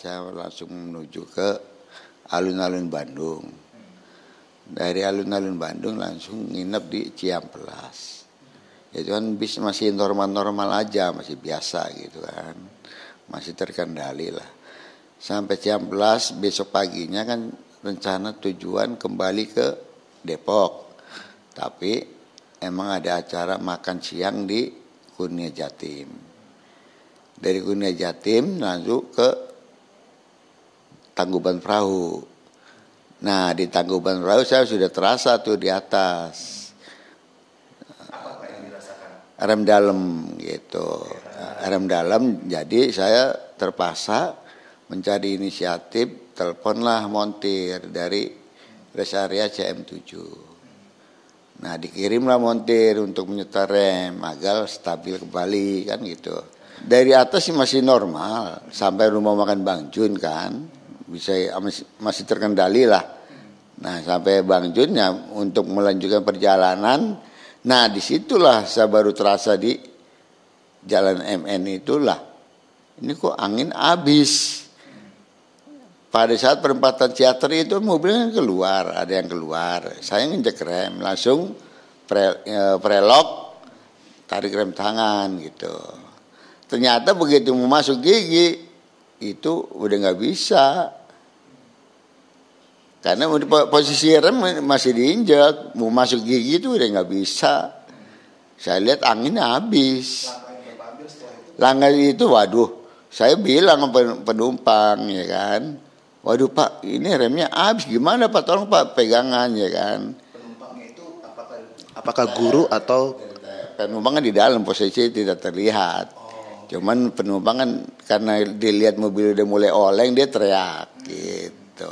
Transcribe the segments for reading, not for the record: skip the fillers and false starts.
saya langsung menuju ke alun-alun Bandung. Dari alun-alun Bandung langsung nginep di Ciamplas. Itu kan bis masih normal-normal aja, masih biasa gitu kan. Masih terkendali lah. Sampai Ciamplas besok paginya kan rencana tujuan kembali ke Depok. Tapi emang ada acara makan siang di Kurnia Jatim. Dari Kurnia Jatim langsung ke Tangkuban Perahu. Nah di Tangkuban Perahu saya sudah terasa tuh di atas. Apa yang dirasakan? Rem dalam gitu. Rem dalam, jadi saya terpaksa mencari inisiatif, teleponlah montir dari rest area CM7. Nah dikirimlah montir untuk menyetar rem agar stabil kembali kan gitu. Dari atas sih masih normal sampai rumah makan Bang Jun kan bisa masih terkendali lah. Nah sampai Bang Jun ya untuk melanjutkan perjalanan. Nah disitulah saya baru terasa di Jalan MN itulah. Ini kok angin habis. Pada saat perempatan teater itu mobilnya keluar, ada yang keluar. Saya nginjek rem, langsung prelok, tarik rem tangan gitu. Ternyata begitu mau masuk gigi, itu udah nggak bisa. Karena posisi rem masih diinjak, mau masuk gigi itu udah nggak bisa. Saya lihat anginnya habis. Langkah itu, waduh, saya bilang ke penumpang ya kan. Waduh Pak, ini remnya habis, gimana Pak? Tolong Pak pegangan ya kan. Penumpangnya itu apakah guru atau penumpang kan di dalam posisi tidak terlihat. Cuman penumpang kan karena dilihat mobil udah mulai oleng dia teriak gitu.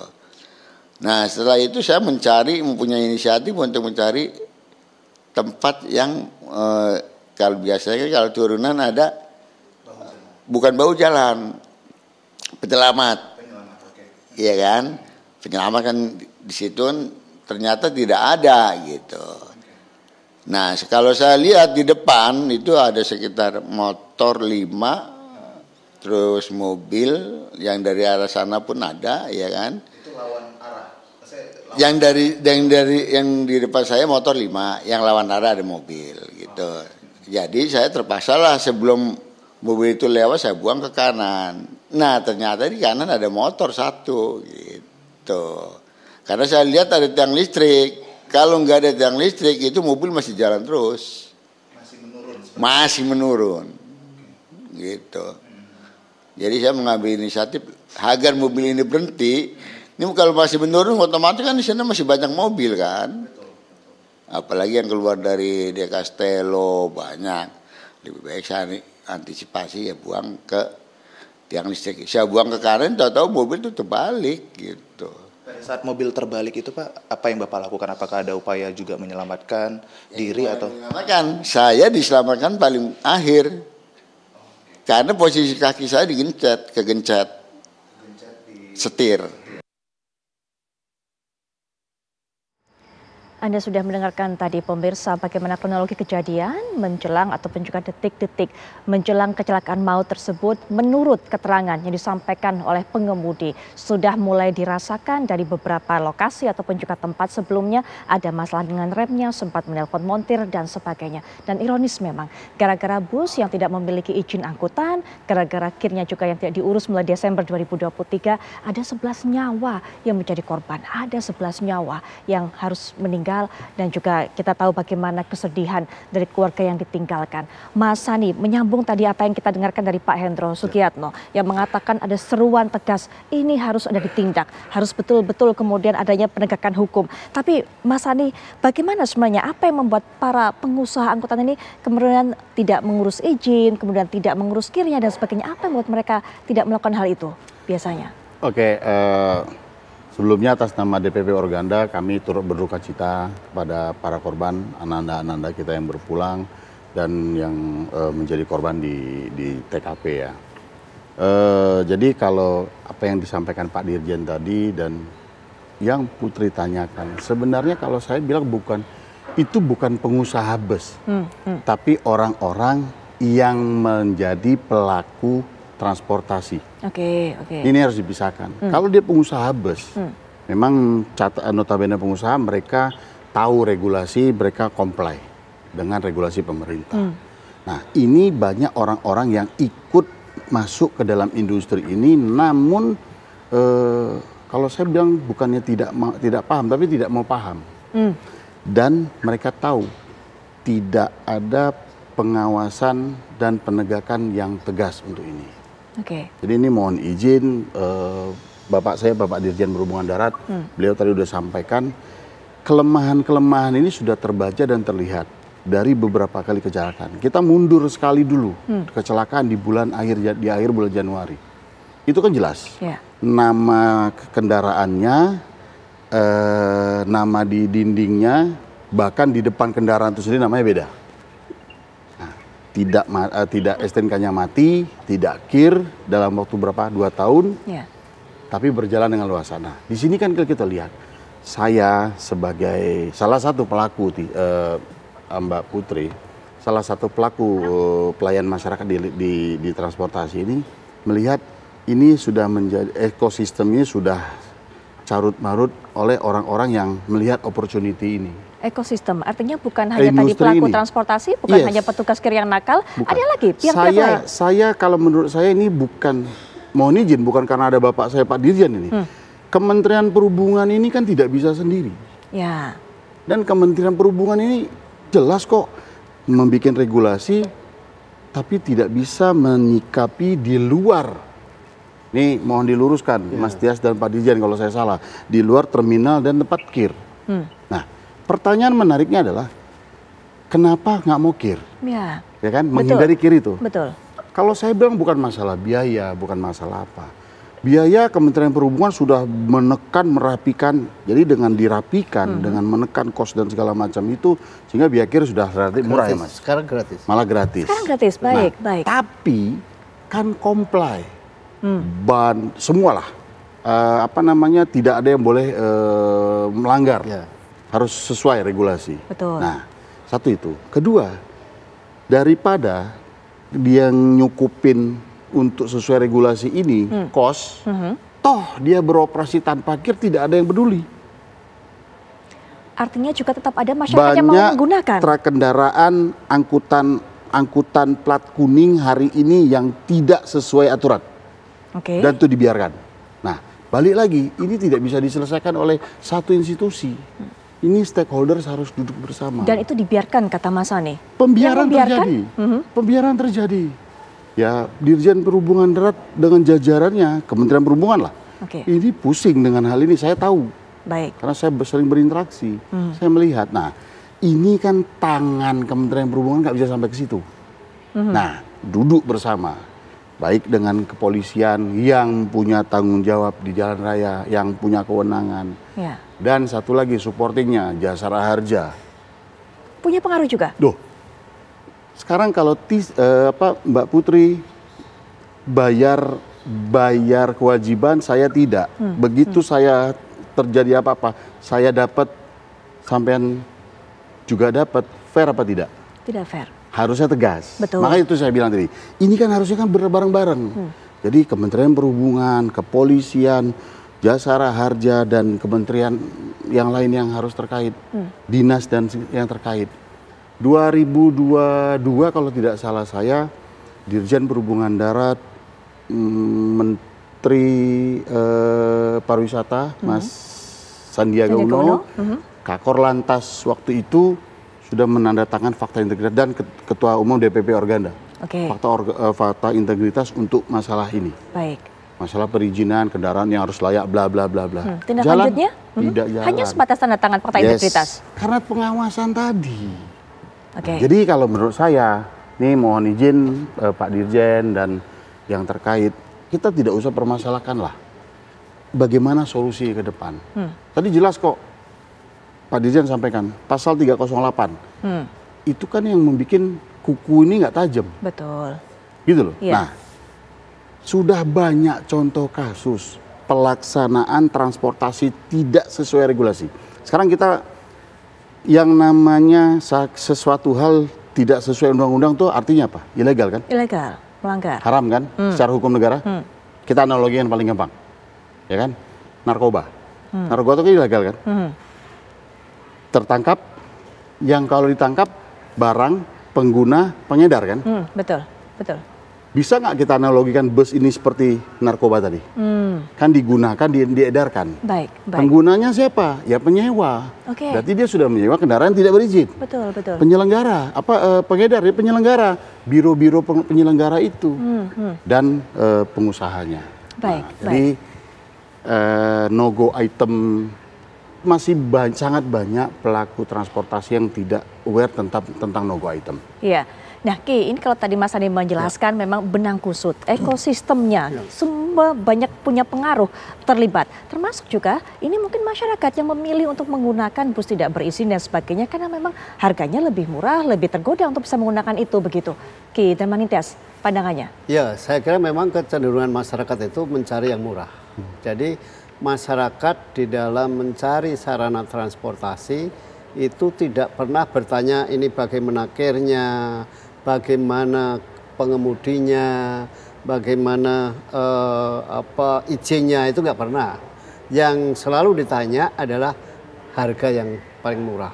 Nah setelah itu saya mempunyai inisiatif untuk mencari tempat yang kalau biasanya kalau turunan ada bukan bahu jalan, penyelamat. Iya kan, penyelamat kan di situ ternyata tidak ada gitu. Nah kalau saya lihat di depan itu ada sekitar motor 5, terus mobil yang dari arah sana pun ada, ya kan. Itu lawan arah. Yang di depan saya motor 5, yang lawan arah ada mobil gitu. Jadi saya terpaksa lah sebelum mobil itu lewat saya buang ke kanan. Nah ternyata di kanan ada motor satu gitu. Karena saya lihat ada tiang listrik. Kalau nggak ada tiang listrik itu mobil masih jalan terus. Masih menurun. Gitu. Jadi saya mengambil inisiatif agar mobil ini berhenti. Ini kalau masih menurun otomatis kan di sana masih banyak mobil kan. Apalagi yang keluar dari De Castello banyak. Lebih baik saya antisipasi ya buang ke tiang listrik. Saya buang ke kanan, tahu-tahu mobil itu terbalik gitu. Pada saat mobil terbalik itu Pak, apa yang Bapak lakukan? Apakah ada upaya juga menyelamatkan diri atau? Menyelamatkan. Saya diselamatkan paling akhir. Karena posisi kaki saya kegencet setir. Anda sudah mendengarkan tadi pemirsa bagaimana kronologi kejadian menjelang ataupun juga detik-detik menjelang kecelakaan maut tersebut menurut keterangan yang disampaikan oleh pengemudi sudah mulai dirasakan dari beberapa lokasi ataupun juga tempat sebelumnya ada masalah dengan remnya, sempat menelpon montir dan sebagainya. Dan ironis memang gara-gara bus yang tidak memiliki izin angkutan, gara-gara kirnya juga yang tidak diurus mulai Desember 2023 ada 11 nyawa yang menjadi korban, ada 11 nyawa yang harus meninggal. Dan juga kita tahu bagaimana kesedihan dari keluarga yang ditinggalkan. Mas Sani, menyambung tadi apa yang kita dengarkan dari Pak Hendro Sugiyatno yang mengatakan ada seruan tegas, ini harus ada ditindak, harus betul-betul kemudian adanya penegakan hukum. Tapi Mas Sani, bagaimana sebenarnya apa yang membuat para pengusaha angkutan ini kemudian tidak mengurus izin, kemudian tidak mengurus kirnya dan sebagainya? Apa yang membuat mereka tidak melakukan hal itu biasanya? Oke, sebelumnya atas nama DPP Organda kami turut berduka cita kepada para korban, ananda-ananda kita yang berpulang dan yang menjadi korban di TKP ya. Jadi kalau apa yang disampaikan Pak Dirjen tadi dan yang Putri tanyakan, sebenarnya kalau saya bilang itu bukan pengusaha bus, tapi orang-orang yang menjadi pelaku transportasi. Oke. Ini harus dipisahkan. Kalau dia pengusaha bus, memang notabene pengusaha mereka tahu regulasi, mereka comply dengan regulasi pemerintah. Nah, ini banyak orang-orang yang ikut masuk ke dalam industri ini, namun kalau saya bilang bukannya tidak paham, tapi tidak mau paham. Dan mereka tahu tidak ada pengawasan dan penegakan yang tegas untuk ini. Jadi ini mohon izin, Bapak Dirjen Perhubungan Darat, beliau tadi sudah sampaikan, kelemahan-kelemahan ini sudah terbaca dan terlihat dari beberapa kali kecelakaan. Kita mundur sekali dulu, kecelakaan di akhir bulan Januari. Itu kan jelas. Nama kendaraannya, nama di dindingnya, bahkan di depan kendaraan itu sendiri namanya beda. Tidak STNK-nya mati, tidak KIR dalam waktu berapa? 2 tahun, tapi berjalan dengan luasana. Di sini kan kita lihat, saya sebagai salah satu pelaku, Mbak Putri, salah satu pelaku pelayan masyarakat di transportasi ini, melihat ini sudah menjadi ekosistemnya sudah carut-marut oleh orang-orang yang melihat opportunity ini. Ekosistem artinya bukan hanya tadi pelaku transportasi, bukan hanya petugas KIR yang nakal, ada lagi pihak-pihak lain. Saya kalau menurut saya ini bukan, mohon izin, bukan karena ada Bapak saya Pak Dirjen ini. Kementerian Perhubungan ini kan tidak bisa sendiri. Dan Kementerian Perhubungan ini jelas kok membuat regulasi, tapi tidak bisa menyikapi di luar. Nih mohon diluruskan Mas Tias dan Pak Dirjen kalau saya salah, di luar terminal dan tempat KIR. Nah, pertanyaan menariknya adalah kenapa nggak mau KIR? Ya kan, menghindari KIR itu. Kalau saya bilang bukan masalah biaya, bukan masalah apa. Biaya Kementerian Perhubungan sudah menekan, merapikan. Jadi dengan dirapikan, dengan menekan kos dan segala macam itu, sehingga biaya KIR sudah relatif murah ya Mas. Sekarang gratis. Malah gratis. Sekarang gratis, baik. Tapi kan comply. Ban, semualah. Tidak ada yang boleh melanggar. Harus sesuai regulasi. Nah, satu itu. Kedua, daripada dia nyukupin untuk sesuai regulasi ini, kos, toh dia beroperasi tanpa KIR, tidak ada yang peduli. Artinya juga tetap ada masyarakat yang mau menggunakan. Banyak kendaraan angkutan plat kuning hari ini yang tidak sesuai aturan. Dan itu dibiarkan. Nah, balik lagi, ini tidak bisa diselesaikan oleh satu institusi. Ini stakeholders harus duduk bersama. Dan itu dibiarkan kata Mas Ani? Pembiaran terjadi. Pembiaran terjadi. Ya, Dirjen Perhubungan Darat dengan jajarannya, Kementerian Perhubungan lah. Ini pusing dengan hal ini, saya tahu. Karena saya sering berinteraksi, saya melihat. Nah, ini kan tangan Kementerian Perhubungan nggak bisa sampai ke situ. Nah, duduk bersama. Baik dengan kepolisian yang punya tanggung jawab di jalan raya, yang punya kewenangan. Dan satu lagi supportingnya, Jasara Harja. Punya pengaruh juga? Sekarang kalau Mbak Putri bayar kewajiban, saya tidak. Begitu saya terjadi apa-apa, saya dapat, sampean juga dapat, fair apa tidak? Tidak fair. Harusnya tegas. Makanya itu saya bilang tadi, ini kan harusnya kan bareng-bareng. Jadi Kementerian Perhubungan, kepolisian, Jasara Harja, dan kementerian yang lain yang harus terkait, dinas dan yang terkait. 2022 kalau tidak salah saya, Dirjen Perhubungan Darat, Menteri Pariwisata, Mas Sandiaga Uno, Kakor Lantas waktu itu sudah menandatangani fakta integritas, dan Ketua Umum DPP Organda. Fakta integritas untuk masalah ini. Masalah perizinan kendaraan yang harus layak, bla bla bla bla. Tindak lanjutnya? Tidak jalan. Hanya sebatas tanda tangan fakta integritas. Karena pengawasan tadi. Jadi kalau menurut saya, nih mohon izin Pak Dirjen dan yang terkait, kita tidak usah permasalahkan lah. Bagaimana solusi ke depan? Tadi jelas kok. Pak Dirjen sampaikan, pasal 308. Itu kan yang membuat kuku ini nggak tajam. Betul. Gitu loh. Nah, sudah banyak contoh kasus pelaksanaan transportasi tidak sesuai regulasi. Sekarang kita yang namanya sesuatu hal tidak sesuai undang-undang tuh artinya apa? Ilegal kan? Ilegal. melanggar. Haram kan? Secara hukum negara. Kita analogikan paling gampang. Ya kan? Narkoba. Narkoba itu kan ilegal kan? Tertangkap, yang kalau ditangkap barang, pengguna, pengedar kan? Betul, betul. Bisa nggak kita analogikan bus ini seperti narkoba tadi? Kan digunakan, diedarkan. Baik, baik. Penggunanya siapa? Ya penyewa. Oke. Berarti dia sudah menyewa kendaraan tidak berizin. Betul, betul. Penyelenggara, pengedar, ya penyelenggara. Biro-biro penyelenggara itu. Dan pengusahanya. Baik, Jadi no-go item masih sangat banyak pelaku transportasi yang tidak aware tentang no-go item. Iya. Nah, Ki, ini kalau tadi Mas Andi menjelaskan memang benang kusut, ekosistemnya semua banyak punya pengaruh terlibat. Termasuk juga ini mungkin masyarakat yang memilih untuk menggunakan bus tidak berizin dan sebagainya karena memang harganya lebih murah, lebih tergoda untuk bisa menggunakan itu begitu. Ki dan Manitias, pandangannya? Ya, saya kira memang kecenderungan masyarakat itu mencari yang murah. Jadi masyarakat di dalam mencari sarana transportasi itu tidak pernah bertanya ini bagaimana care-nya, bagaimana pengemudinya, bagaimana izinnya, itu nggak pernah. Yang selalu ditanya adalah harga yang paling murah.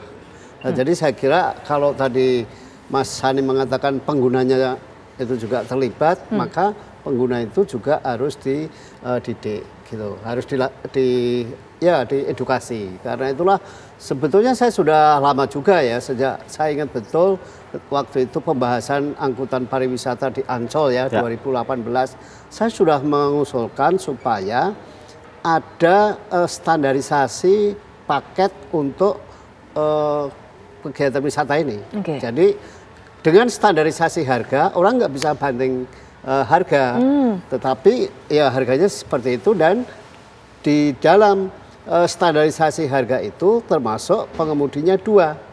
Nah, jadi saya kira kalau tadi Mas Hani mengatakan penggunanya itu juga terlibat, maka pengguna itu juga harus dididik, gitu, harus diedukasi. Karena itulah sebetulnya saya sudah lama juga ya, sejak saya ingat betul waktu itu pembahasan angkutan pariwisata di Ancol ya. 2018, saya sudah mengusulkan supaya ada standarisasi paket untuk kegiatan wisata ini. Jadi dengan standarisasi harga, orang nggak bisa banding harga, tetapi ya harganya seperti itu, dan di dalam standarisasi harga itu termasuk pengemudinya 2.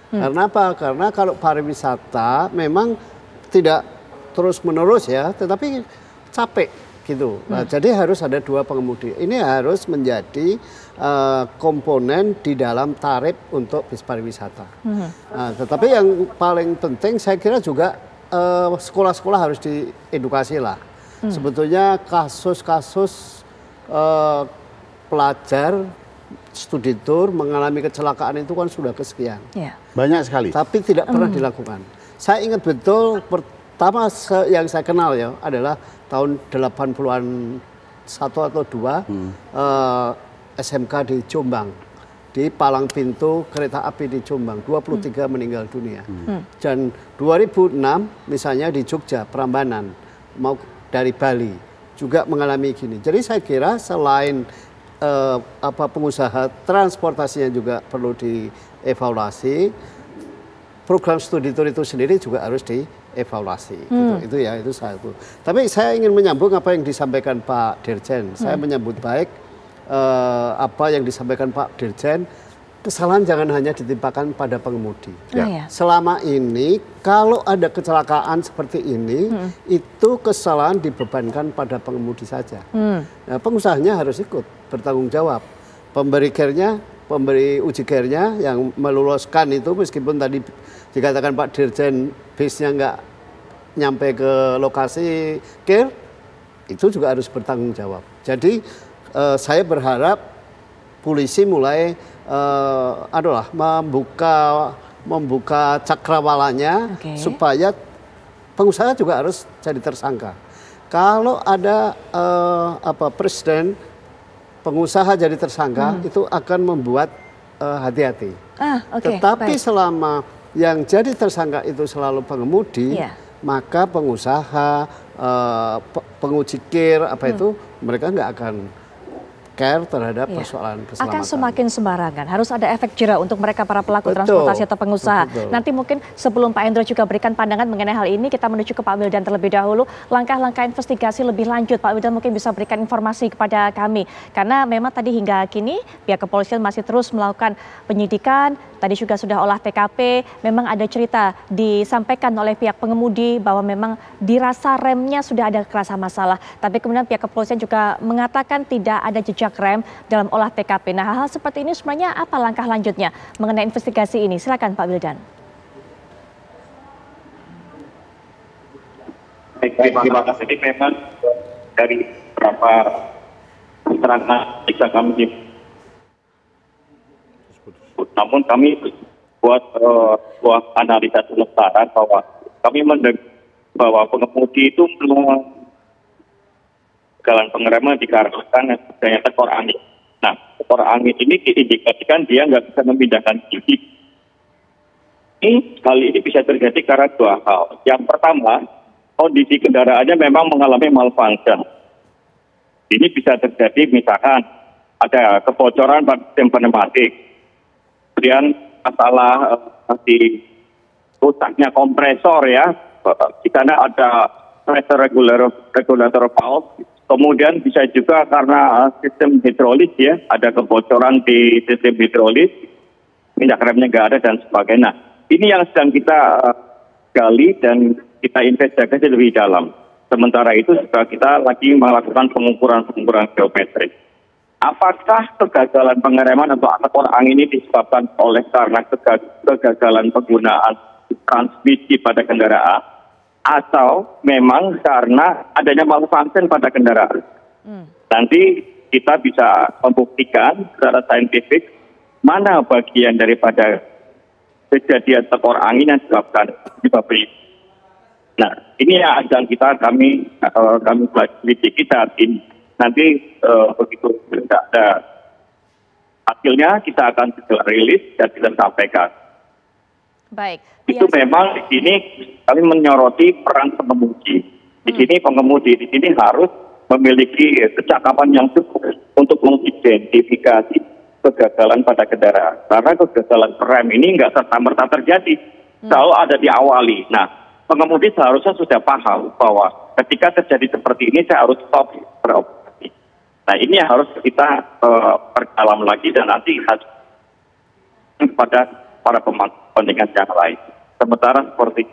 Karena apa? Karena kalau pariwisata memang tidak terus-menerus ya, tetapi capek gitu. Nah, jadi harus ada 2 pengemudi. Ini harus menjadi komponen di dalam tarif untuk bis pariwisata. Nah, tetapi yang paling penting saya kira juga sekolah-sekolah harus diedukasi lah. Sebetulnya kasus-kasus pelajar studi tour mengalami kecelakaan itu kan sudah kesekian. Banyak sekali. Tapi tidak pernah dilakukan. Saya ingat betul pertama yang saya kenal ya adalah tahun 80-an 1 atau 2 SMK di Jombang. Di palang pintu kereta api di Jombang, 23 meninggal dunia. Dan 2006 misalnya di Jogja, Prambanan, mau dari Bali juga mengalami gini. Jadi saya kira selain pengusaha transportasinya juga perlu dievaluasi, program studi tour itu sendiri juga harus dievaluasi. Gitu. Itu ya, itu satu. Tapi saya ingin menyambung apa yang disampaikan Pak Dirjen. Saya menyambut baik apa yang disampaikan Pak Dirjen. Kesalahan jangan hanya ditimpakan pada pengemudi. Selama ini kalau ada kecelakaan seperti ini, itu kesalahan dibebankan pada pengemudi saja. Nah, pengusahanya harus ikut bertanggung jawab. Pemberi care-nya, pemberi uji care-nya yang meloloskan itu, meskipun tadi dikatakan Pak Dirjen bisnya nggak nyampe ke lokasi care, itu juga harus bertanggung jawab. Jadi saya berharap polisi mulai membuka cakrawalanya supaya pengusaha juga harus jadi tersangka. Kalau ada presiden pengusaha jadi tersangka, itu akan membuat hati-hati. Tetapi selama yang jadi tersangka itu selalu pengemudi, maka pengusaha, penguji care itu mereka nggak akan care terhadap persoalan keselamatan. Akan semakin sembarangan. Harus ada efek jera untuk mereka para pelaku transportasi atau pengusaha. Nanti mungkin sebelum Pak Endro juga berikan pandangan mengenai hal ini, kita menuju ke Pak Wildan terlebih dahulu. Langkah-langkah investigasi lebih lanjut, Pak Wildan mungkin bisa berikan informasi kepada kami. Karena memang tadi hingga kini pihak kepolisian masih terus melakukan penyidikan. Tadi juga sudah olah TKP, memang ada cerita disampaikan oleh pihak pengemudi bahwa memang dirasa remnya sudah ada kerasa masalah. Tapi kemudian pihak kepolisian juga mengatakan tidak ada jejak rem dalam olah TKP. Nah, hal-hal seperti ini sebenarnya apa langkah lanjutnya mengenai investigasi ini? Silakan Pak Wildan. Baik, terima kasih. Jadi memang dari beberapa keterangan bisa kami, namun kami buat sebuah analisa sementara bahwa kami mendengar bahwa pengemudi itu jalan pengereman dikarenakan adanya tekor angin. Nah, tekor angin ini diindikasikan dia nggak bisa memindahkan gigi. Hal ini bisa terjadi karena dua hal. Yang pertama, kondisi kendaraannya memang mengalami malfunction. Ini bisa terjadi misalkan ada kebocoran pada sistem pneumatik, kemudian masalah di rusaknya kompresor ya, di sana ada pressure regulator valve. Kemudian bisa juga karena sistem hidrolis ya, ada kebocoran di sistem hidrolis, minyak remnya nggak ada dan sebagainya. Nah, ini yang sedang kita gali dan kita investigasi lebih dalam. Sementara itu juga kita lagi melakukan pengukuran geometrik. Apakah kegagalan pengereman atau tekor angin ini disebabkan oleh karena kegagalan penggunaan transmisi pada kendaraan, atau memang karena adanya malfunction pada kendaraan? Nanti kita bisa membuktikan secara saintifik mana bagian daripada kejadian tekor angin yang disebabkan di pabrik. Nah, ini yang akan kami selidiki saat ini. Nanti begitu tidak ada hasilnya, kita akan segera rilis dan kita sampaikan. Baik. Itu memang di sini kami menyoroti peran pengemudi. Di sini pengemudi di sini harus memiliki kecakapan yang cukup untuk mengidentifikasi kegagalan pada kendaraan. Karena kegagalan rem ini nggak serta-merta terjadi, selalu ada diawali. Nah, pengemudi seharusnya sudah paham bahwa ketika terjadi seperti ini saya harus stop beroperasi. Nah, ini yang harus kita perdalam lagi dan nanti harus kepada para pemangku kepentingan yang lain. Sementara seperti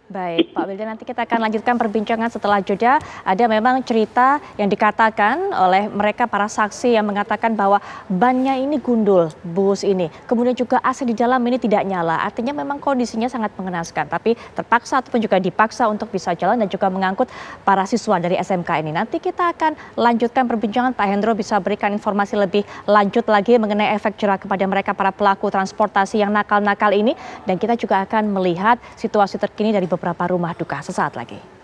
Baik, Pak Wildan, nanti kita akan lanjutkan perbincangan setelah jeda. Ada memang cerita yang dikatakan oleh mereka para saksi yang mengatakan bahwa bannya ini gundul, bus ini. Kemudian juga AC di dalam ini tidak nyala. Artinya memang kondisinya sangat mengenaskan. Tapi terpaksa ataupun juga dipaksa untuk bisa jalan dan juga mengangkut para siswa dari SMK ini. Nanti kita akan lanjutkan perbincangan. Pak Hendro bisa berikan informasi lebih lanjut lagi mengenai efek jerah kepada mereka para pelaku transportasi yang nakal-nakal ini. Dan kita juga akan melihat situasi terkini dari beberapa rumah duka sesaat lagi.